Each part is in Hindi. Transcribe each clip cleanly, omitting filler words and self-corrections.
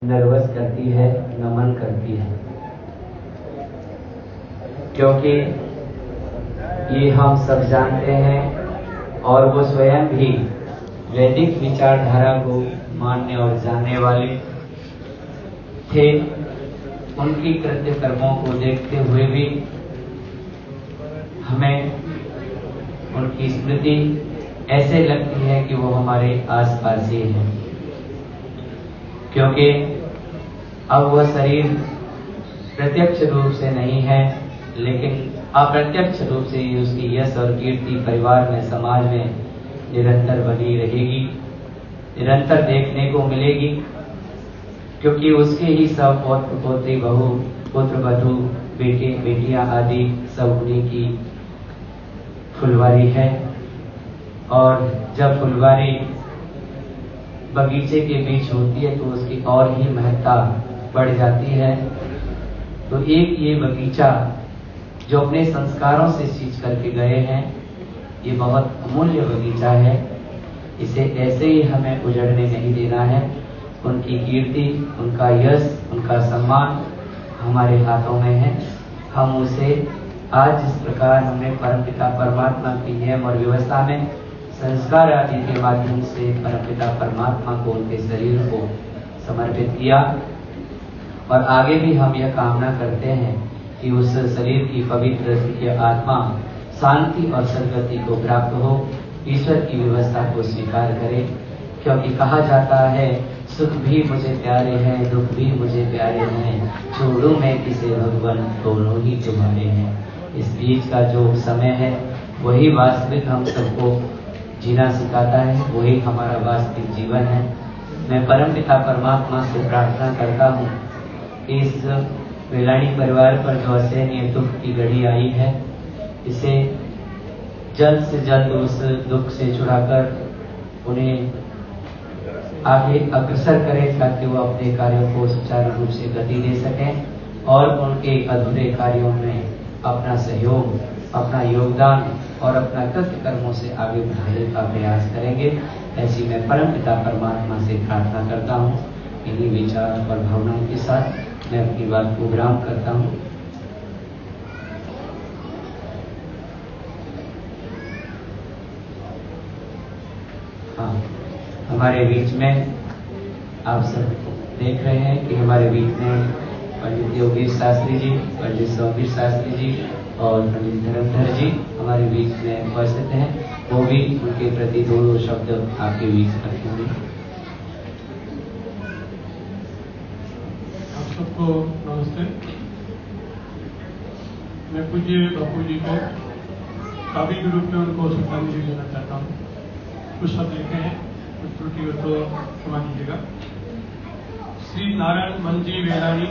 नर्वस करती है, नमन करती है, क्योंकि ये हम सब जानते हैं और वो स्वयं भी वैदिक विचारधारा को मानने और जानने वाले थे। उनकी कृत्य कर्मों को देखते हुए भी हमें उनकी स्मृति ऐसे लगती है कि वो हमारे आसपास ही है, क्योंकि अब वह शरीर प्रत्यक्ष रूप से नहीं है, लेकिन अप्रत्यक्ष रूप से ही उसकी यश और कीर्ति परिवार में, समाज में निरंतर बनी रहेगी, निरंतर देखने को मिलेगी, क्योंकि उसके ही सब पौत्र पोत्री, बहू पुत्र वधू, बेटे बेटियां आदि सब उन्हीं की फुलवारी है। और जब फुलवारी बगीचे के बीच होती है तो उसकी और ही महत्ता बढ़ जाती है। तो एक ये बगीचा जो अपने संस्कारों से सींच करके गए हैं, ये बहुत अमूल्य बगीचा है। इसे ऐसे ही हमें उजड़ने नहीं देना है। उनकी कीर्ति, उनका यश, उनका सम्मान हमारे हाथों में है। हम उसे आज जिस प्रकार हमने परमपिता परमात्मा की नियम और व्यवस्था में संस्कार आदि के माध्यम से परमपिता परमात्मा को, उनके शरीर को समर्पित किया, और आगे भी हम यह कामना करते हैं कि उस शरीर की पवित्र आत्मा शांति और सद्गति को प्राप्त हो, ईश्वर की व्यवस्था को स्वीकार करे। क्योंकि कहा जाता है, सुख भी मुझे प्यारे हैं, दुख भी मुझे प्यारे हैं, छोड़ूं मैं किसे भगवान, दोनों ही तुम्हारे हैं। इस बीच का जो समय है वही वास्तविक हम सबको जीना सिखाता है, वही हमारा वास्तविक जीवन है। मैं परमपिता परमात्मा से प्रार्थना करता हूँ कि इस वेलाणी परिवार पर जो असहनीय दुख की घड़ी आई है, इसे जल्द से जल्द उस दुख से छुड़ाकर उन्हें आगे अग्रसर करें, ताकि वो अपने कार्यों को सुचारू रूप से गति दे सकें और उनके अधूरे कार्यों में अपना सहयोग, अपना योगदान और अपना कृत्य कर्मों से आगे बढ़ाने का प्रयास करेंगे। ऐसी मैं परमपिता परमात्मा से प्रार्थना करता हूँ। इन्हीं विचार और भावनाओं के साथ मैं अपनी बात को विराम करता हूँ। हाँ, हमारे बीच में आप सब देख रहे हैं कि हमारे बीच में पंडित योगेश शास्त्री जी, पंडित सौवीर शास्त्री जी और पंडित धर्मधर जी हमारे बीच में उपस्थित हैं। वो भी उनके प्रति दो शब्द आपके बीच रखेंगे। आप सबको नमस्ते। मैं पूज्य बापू जी को काव्य के रूप में उनको श्रद्धांजलि देना चाहता हूँ। कुछ शब्द लिखे हैं, कुछ त्रुटि हो तो क्षमा कीजिएगा। श्री नारायण मंजी वेलाणी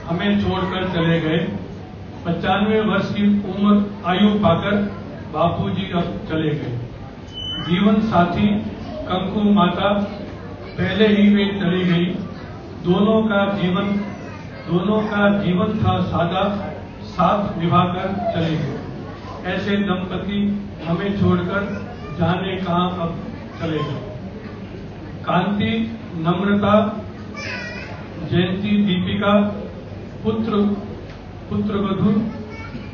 हमें छोड़कर चले गए। 95 वर्ष की उम्र आयु पाकर बापूजी अब चले गए। जीवन साथी कंकु माता पहले ही वे चली गई। दोनों का जीवन था सादा, साथ निभाकर चले गए। ऐसे दंपति हमें छोड़कर जाने कहाँ अब चले गए। कांति, नम्रता, जयंती, दीपिका, पुत्र वधु,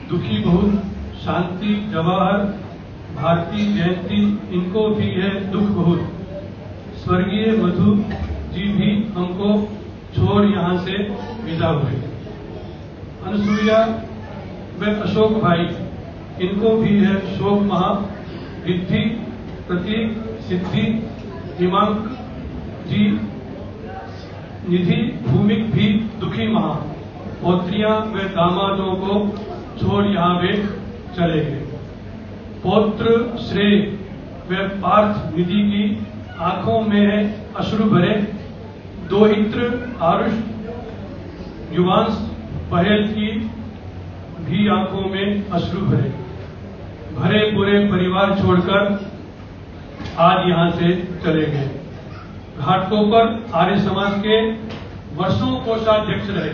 दुखी बहुत, शांति, जवाहर, भारती, जयंती, इनको भी है दुख बहुत। स्वर्गीय मधु जी भी हमको छोड़ यहाँ से विदा हुए। अनुसुईया व अशोक भाई, इनको भी है शोक महा। विद्धि, प्रतीक, सिद्धि, हिमांक जी, निधि, भूमिक भी दुखी महा। पौत्रियां व दामादों को छोड़ यहाँ वे चले गए। पौत्र श्रेय व पार्थ निधि की आंखों में है अश्रु भरे। दोहित्र आरुष युवांश पहल की भी आंखों में अश्रु भरे। भरे पूरे परिवार छोड़कर आज यहाँ से चले गए। घाटकोपर आर्य समाज के वर्षों कोषाध्यक्ष रहे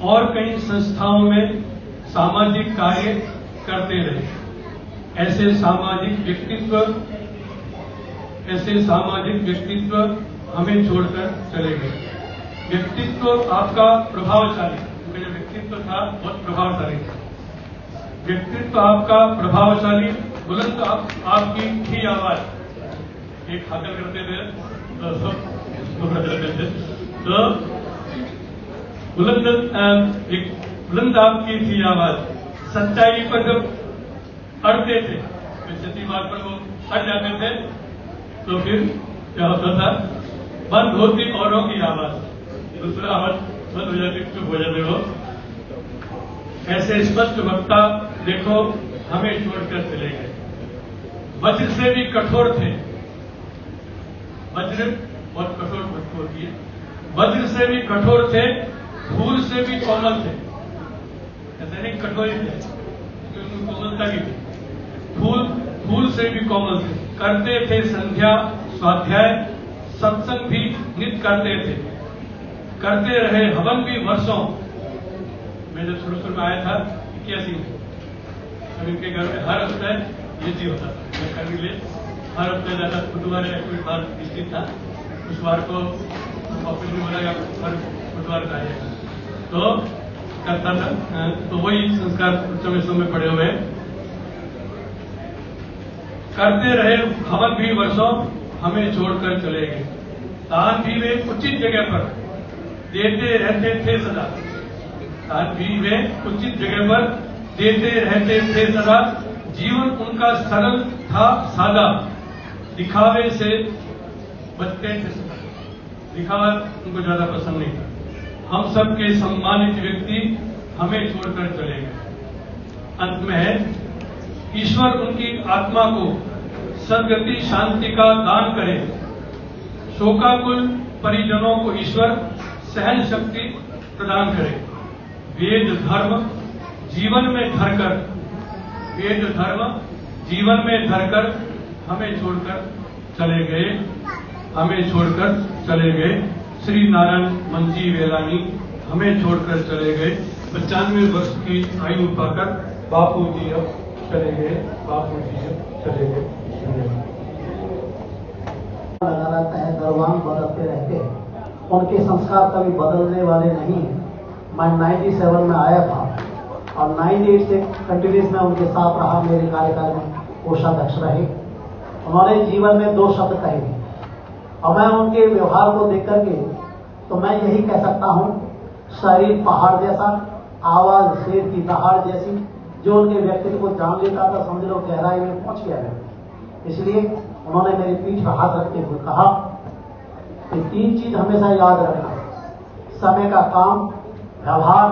और कई संस्थाओं में सामाजिक कार्य करते रहे। ऐसे सामाजिक व्यक्तित्व हमें छोड़कर चले गए। व्यक्तित्व आपका प्रभावशाली, उनका जो व्यक्तित्व था बहुत प्रभावशाली था। व्यक्तित्व आपका प्रभावशाली, बुलंद आपकी थी आवाज। एक हाकल करते थे तो बुलंद आपकी थी आवाज। सच्चाई पर जब अड़ते थे, सच्ची बात पर वो अड़ जाते थे, तो फिर क्या होता था, बंद होती औरों की आवाज, दूसरा आवाज बंद हो जाती, चुप हो जाते हो। ऐसे स्पष्ट वक्ता देखो हमें छोड़कर चले गए। वज्र से भी कठोर थे, वज्र बहुत कठोर वस्तु होती है। वज्र से भी कठोर थे, फूल से भी कोमल थे। ऐसे नहीं कठोर थे, कोमलता की थी। फूल से भी कोमल थे। करते थे संध्या स्वाध्याय, सत्संग भी नित्य करते थे। करते रहे हवन भी वर्षों। मैं जब शुरू में आया था 81 में, अब इनके घर में हर हफ्ते ये चीज होता था। मैं करने के लिए हर हफ्ते जाता। बुधवार या कोई बार स्थित था, उस बार को ऑफिस में बोला हर बुधवार का आएगा, तो करता था। तो वही संस्कार उत्सव में पड़े हुए। करते रहे हवन भी वर्षों, हमें छोड़कर चले गए। दान भी वे उचित जगह पर देते रहते थे सदा। दान भी वे उचित जगह पर देते रहते थे सदा। जीवन उनका सरल था सादा, दिखावे से बचते थे सदा। दिखावा उनको ज्यादा पसंद नहीं था। हम सबके सम्मानित व्यक्ति हमें छोड़कर चले गए। अंत में है, ईश्वर उनकी आत्मा को सद्गति शांति का दान करे। शोकाकुल परिजनों को ईश्वर सहन शक्ति प्रदान करे। वेद धर्म जीवन में धरकर, वेद धर्म जीवन में धरकर हमें छोड़कर चले गए, हमें छोड़कर चले गए। श्री नारायण मंजी वेलानी हमें छोड़कर चले गए। 95 वर्ष की आयु पाकर बापू जी अब चले गए, बापू जी अब चले गए। लगा रहता है, दरवान बदलते रहते हैं, उनके संस्कार कभी बदलने वाले नहीं है। मैं 97 में आया था और 98 से कंटिन्यूस में उनके साथ रहा। मेरे कार्यकाल में कोषाध्यक्ष रहे। उन्होंने जीवन में 2 शब्द कहे और मैं उनके व्यवहार को देख करके तो मैं यही कह सकता हूं, शरीर पहाड़ जैसा, आवाज शेर की दहाड़ जैसी। जो उनके व्यक्तित्व को जान लेता था समझ लो गहराई में पहुंच गया है। इसलिए उन्होंने मेरी पीठ पर हाथ रखते हुए कहा कि 3 चीज हमेशा याद रखना, समय का काम, व्यवहार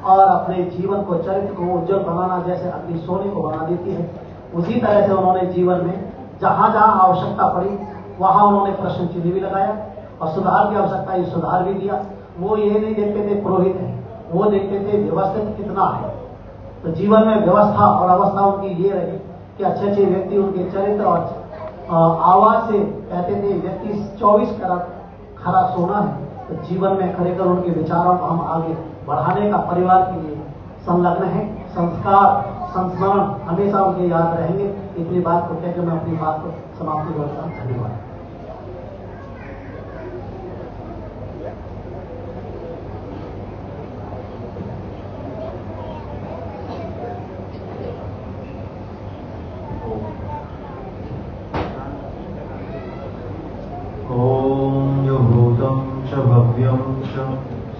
और अपने जीवन को, चरित्र को उज्जवल बनाना। जैसे अग्नि सोने को बना देती है, उसी तरह से उन्होंने जीवन में जहां जहां आवश्यकता पड़ी वहां उन्होंने प्रश्न चिन्ह भी लगाया और सुधार की आवश्यकता है सुधार भी दिया। वो ये नहीं देखते थे पुरोहित है, वो देखते थे व्यवस्थित कितना है। तो जीवन में व्यवस्था और अवस्था उनकी ये रही कि अच्छे अच्छे व्यक्ति उनके चरित्र और आवाज से कहते थे व्यक्ति 24 कैरेट खरा सोना है। तो जीवन में खरेखर उनके विचारों को हम आगे बढ़ाने का परिवार के लिए संलग्न है। संस्कार संस्मरण हमेशा उनके याद रहेंगे। इतनी बात को कहकर मैं अपनी बात को समाप्ति करता हूं। धन्यवाद।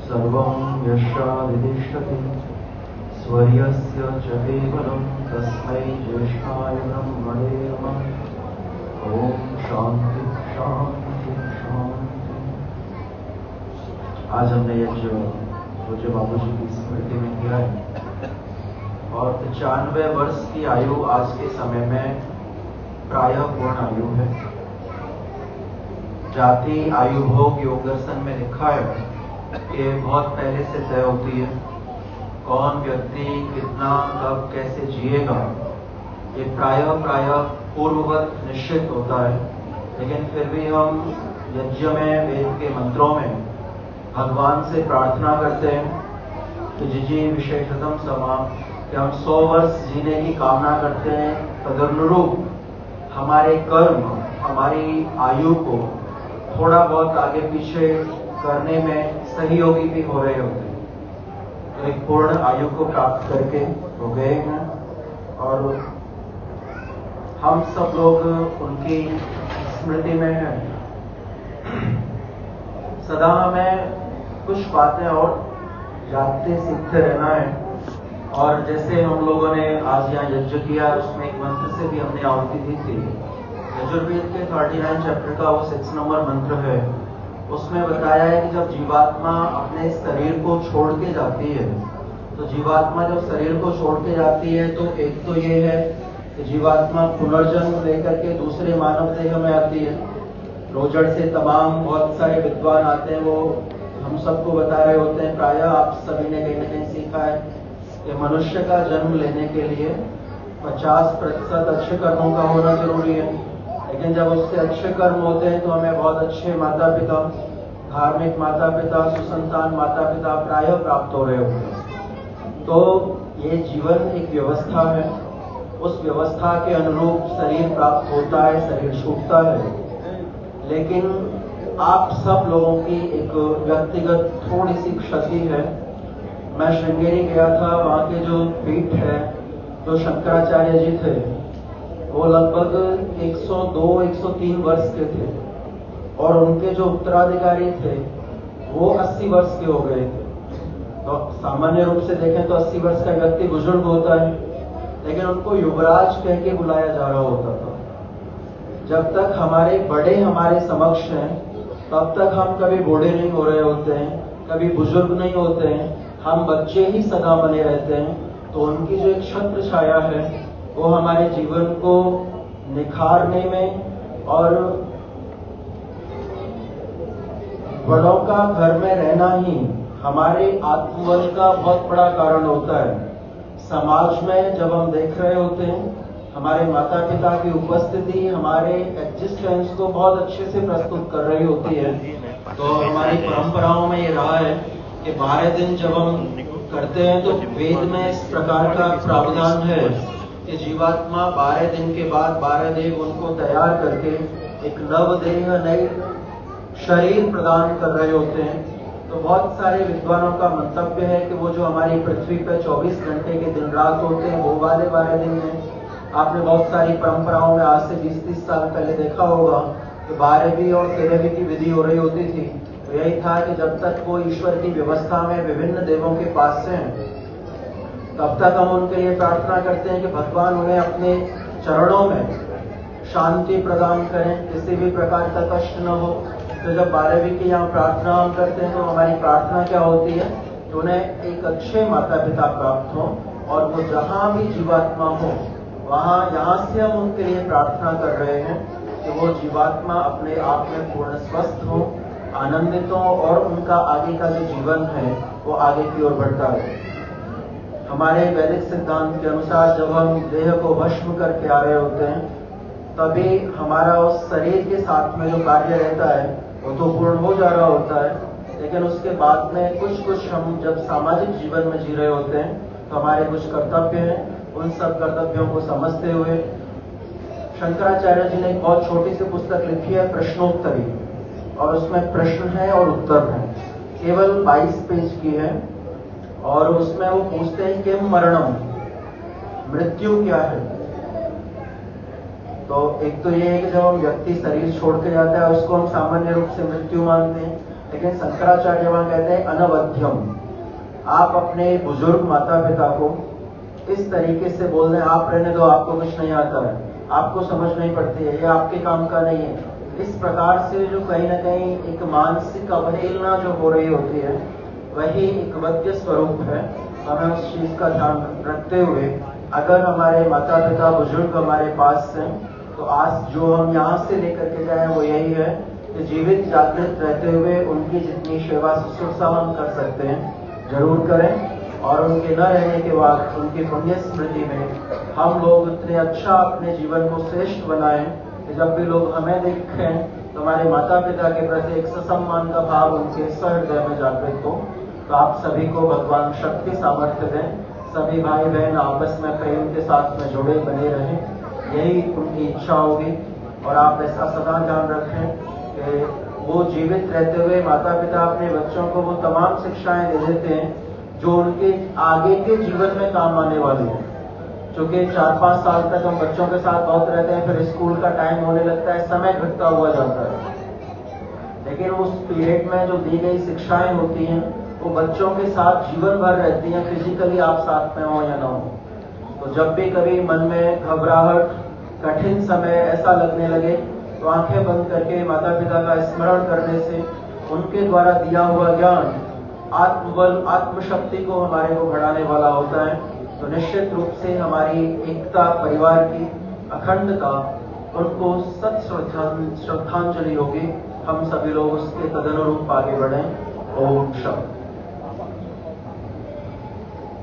सर्वं यशादितिष्ठति स्वर्यस्य च केवलं तस्मै ज्येष्ठाय ब्रह्मणे नमः। ओम शांति शांति शांति। आज हमने यज्ञ पूज्य बाबू जी की स्मृति में किया है और 95 वर्ष की आयु आज के समय में प्रायः पूर्ण आयु है। जाति आयु भोग योग दर्शन में लिखा है कि बहुत पहले से तय होती है। कौन व्यक्ति कितना कब कैसे जिएगा ये प्रायः पूर्ववत निश्चित होता है। लेकिन फिर भी हम यज्ञ में वेद के मंत्रों में भगवान से प्रार्थना करते हैं कि जिजी विशेषतम समा, कि हम 100 वर्ष जीने की कामना करते हैं। तदनुरूप हमारे कर्म हमारी आयु को थोड़ा बहुत आगे पीछे करने में सहयोगी भी हो रहे होते हैं। तो एक पूर्ण आयु को प्राप्त करके हो गए हैं और हम सब लोग उनकी स्मृति में हैं। सदा हमें कुछ बातें और जानते सीखते रहना है। और जैसे हम लोगों ने आज यहाँ यज्ञ किया, उसमें एक मंत्र से भी हमने आहुति दी थी। यजुर्वेद के 39 चैप्टर का वो 6 नंबर मंत्र है। उसमें बताया है कि जब जीवात्मा अपने शरीर को छोड़ के जाती है, तो जीवात्मा जब शरीर को छोड़ के जाती है तो एक तो ये है कि जीवात्मा पुनर्जन्म लेकर के दूसरे मानव देह में आती है। रोजड़ से तमाम बहुत सारे विद्वान आते हैं, वो हम सबको बता रहे होते हैं। प्रायः आप सभी ने कहीं ना कहीं सीखा है कि मनुष्य का जन्म लेने के लिए 50% अच्छे कर्मों का होना जरूरी है। लेकिन जब उससे अच्छे कर्म होते हैं तो हमें बहुत अच्छे माता पिता, धार्मिक माता पिता, सुसंतान माता पिता प्रायः प्राप्त हो रहे होते हैं। तो ये जीवन एक व्यवस्था है, उस व्यवस्था के अनुरूप शरीर प्राप्त होता है, शरीर छूटता है। लेकिन आप सब लोगों की एक व्यक्तिगत थोड़ी सी क्षति है। मैं श्रृंगेरी गया था, वहाँ के जो पीठ है, जो शंकराचार्य जी थे, वो लगभग 102-103 वर्ष के थे और उनके जो उत्तराधिकारी थे वो 80 वर्ष के हो गए थे। तो सामान्य रूप से देखें तो 80 वर्ष का व्यक्ति बुजुर्ग होता है, लेकिन उनको युवराज कह के बुलाया जा रहा होता था। जब तक हमारे बड़े हमारे समक्ष हैं तब तक हम कभी बूढ़े नहीं हो रहे होते हैं, कभी बुजुर्ग नहीं होते हैं, हम बच्चे ही सदा बने रहते हैं। तो उनकी जो एक छत्र छाया है वो हमारे जीवन को निखारने में और बड़ों का घर में रहना ही हमारे आत्मबल का बहुत बड़ा कारण होता है। समाज में जब हम देख रहे होते हैं, हमारे माता पिता की उपस्थिति हमारे एग्जिस्टेंस को बहुत अच्छे से प्रस्तुत कर रही होती है। तो हमारी परंपराओं में ये रहा है कि 12 दिन जब हम करते हैं तो वेद में इस प्रकार का प्रावधान है कि जीवात्मा 12 दिन के बाद 12 देव उनको तैयार करके एक नव देह, नई शरीर प्रदान कर रहे होते हैं। तो बहुत सारे विद्वानों का मंतव्य है कि वो जो हमारी पृथ्वी पर 24 घंटे के दिन रात होते हैं, वो वाले 12 दिन में आपने बहुत सारी परंपराओं में आज से 20-30 साल पहले देखा होगा कि 12वीं और 13वीं की विधि हो रही होती थी। तो यही था कि जब तक वो ईश्वर की व्यवस्था में विभिन्न देवों के पास हैं, तब तक हम उनके लिए प्रार्थना करते हैं कि भगवान उन्हें अपने चरणों में शांति प्रदान करें, किसी भी प्रकार का कष्ट न हो। तो जब 12वीं की यहाँ प्रार्थना हम करते हैं तो हमारी प्रार्थना क्या होती है कि उन्हें एक अच्छे माता पिता प्राप्त हो और वो जहाँ भी जीवात्मा हो वहाँ, यहाँ से हम उनके लिए प्रार्थना कर रहे हैं कि वो जीवात्मा अपने आप में पूर्ण स्वस्थ हो, आनंदित हो और उनका आगे का जो जीवन है वो आगे की ओर बढ़ता है। हमारे वैदिक सिद्धांत के अनुसार जब हम देह को भस्म करके आ रहे होते हैं, तभी हमारा उस शरीर के साथ में जो कार्य रहता है वो तो पूर्ण हो जा रहा होता है। लेकिन उसके बाद में कुछ हम जब सामाजिक जीवन में जी रहे होते हैं तो हमारे कुछ कर्तव्य हैं। उन सब कर्तव्यों को समझते हुए शंकराचार्य जी ने एक बहुत छोटी सी पुस्तक लिखी है, प्रश्नोत्तरी, और उसमें प्रश्न है और उत्तर है, केवल 22 पेज की है। और उसमें वो पूछते हैं कि मरणम, मृत्यु क्या है। तो एक तो ये है कि जब हम व्यक्ति शरीर छोड़ के जाता है उसको हम सामान्य रूप से मृत्यु मानते हैं, लेकिन शंकराचार्य वहां कहते हैं अनवध्यम। आप अपने बुजुर्ग माता पिता को इस तरीके से बोल रहे हैं, आप रहने दो, आपको कुछ नहीं आता है, आपको समझ नहीं पड़ती है, ये आपके काम का नहीं है। इस प्रकार से जो कहीं ना कहीं एक मानसिक अवहेलना जो हो रही होती है वही एक वध्य स्वरूप है। हमें उस चीज का ध्यान रखते हुए अगर हमारे माता पिता बुजुर्ग हमारे पास हैं तो आज जो हम यहाँ से लेकर के जाए वो यही है कि जीवित जागृत रहते हुए उनकी जितनी सेवा शुश्रूषा हम कर सकते हैं जरूर करें। और उनके न रहने के बाद उनकी पुण्य स्मृति में हम लोग इतने अच्छा अपने जीवन को श्रेष्ठ बनाएं कि जब भी लोग हमें देखें तो हमारे माता पिता के प्रति एक ससम्मान का भाव उनके सहृदय में जागृत हो। तो आप सभी को भगवान शक्ति सामर्थ्य दें, सभी भाई बहन आपस में प्रेम के साथ में जुड़े बने रहें, यही उनकी इच्छा होगी। और आप ऐसा सदा ध्यान रखें कि वो जीवित रहते हुए माता पिता अपने बच्चों को वो तमाम शिक्षाएं दे देते हैं जो उनके आगे के जीवन में काम आने वाली है। क्योंकि 4-5 साल तक हम बच्चों के साथ बहुत रहते हैं, फिर स्कूल का टाइम होने लगता है, समय घटता हुआ जाता है, लेकिन उस पीरियड में जो दी गई शिक्षाएं होती हैं वो बच्चों के साथ जीवन भर रहती हैं, फिजिकली आप साथ में हो या ना हो। तो जब भी कभी मन में घबराहट, कठिन समय ऐसा लगने लगे तो आंखें बंद करके माता पिता का स्मरण करने से उनके द्वारा दिया हुआ ज्ञान आत्मबल, आत्मशक्ति को हमारे को बढ़ाने वाला होता है। तो निश्चित रूप से हमारी एकता, परिवार की अखंडता, उनको सत श्रद्धांजलि होगी। हम सभी लोग उसके तदनुरूप आगे बढ़ें। ओम शांति।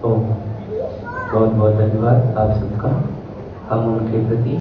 बहुत बहुत धन्यवाद आप सबका। हम उनके प्रति